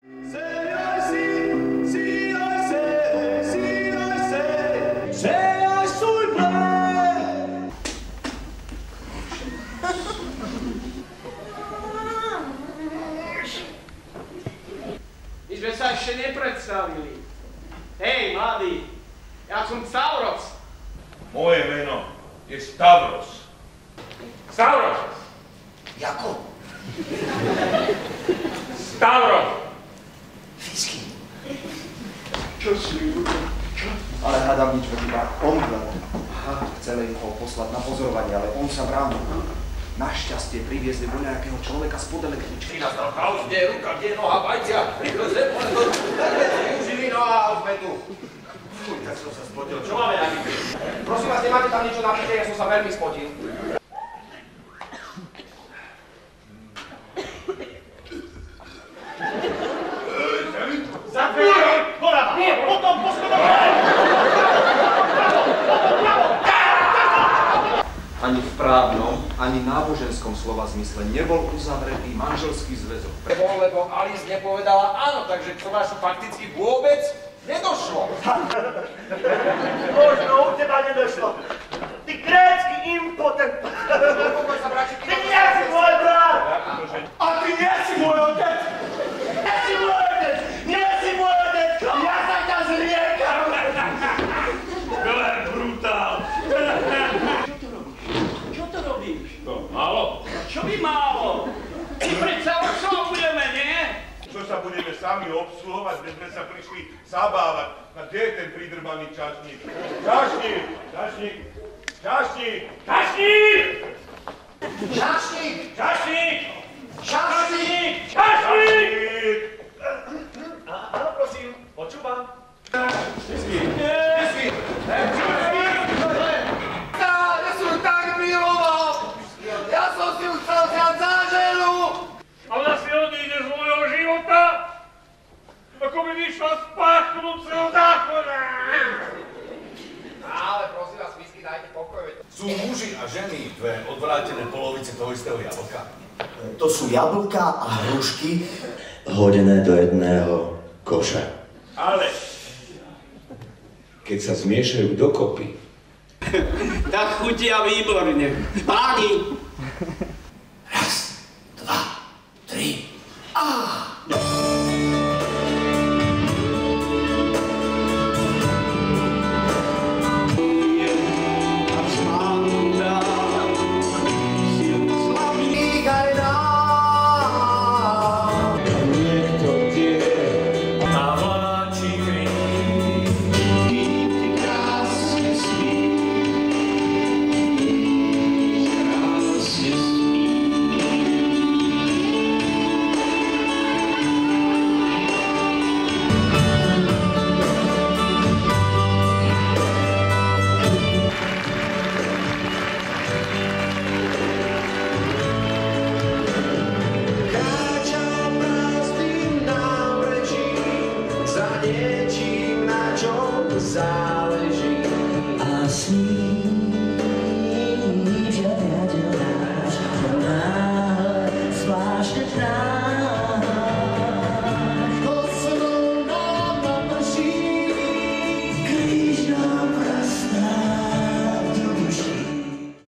My sme sa ešte nepredstavili. Hej, mladý, ja som Stavros. Moje meno je Stavros. Stavros! Jako? Stavros! Fisky. Čo si ľudia? Ale hádam nič, iba omdlel. Chceli ho poslať na pozorovanie, ale on sa bránil. Našťastie priviezli mu nejakého človeka spod električky. Nastal chaos, kde je ruka, kde je noha, bajcia, rýchlo zem, využili, no a sme tu. Fuj, tak som sa spotil, čo máme na nich? Prosím vás, nemáte tam niečo napíšte, ja som sa veľmi spotil. Zapíjaj! Doľava! Nie, potom poschodovať! Ani v právnom, ani náboženskom slova zmysle nebol uzavretý manželský zväzok. Lebo Alice nepovedala áno, takže k tomu fakticky vôbec nedošlo. Možno u teba nedošlo. Ty grécky impotent! Ty nie si môj brat! A ty nie si môj otec! Nie si môj otec! Nie si môj otec! Ja sa ťa zriekam! Len brutál! Čo to robíš? To málo? Čo by málo? My predsa odslo budeme, nie? Čo sa budeme sami obsluhovať, keď sme sa prišli zabávať? A kde je ten pridrbaný čašník? Čašník! Čašník! Čašník! Čašník! Čašník! Čašník! Čašník! Čašník! Áno, prosím, počúvam. Ja som tak miloval! Ja som si už chcel vziať za ženu! Ona si odíde z môjho života, ako by vyšla z páchnúceho zákona. Ale prosím vás, whisky, dajte pokoj. Sú muži a ženy dve odvrátené polovice toho istého jablka. To sú jablká a hrušky hodené do jedného koša. Ale Keď sa zmiešajú dokopy, Tak chutia výborne. Páni,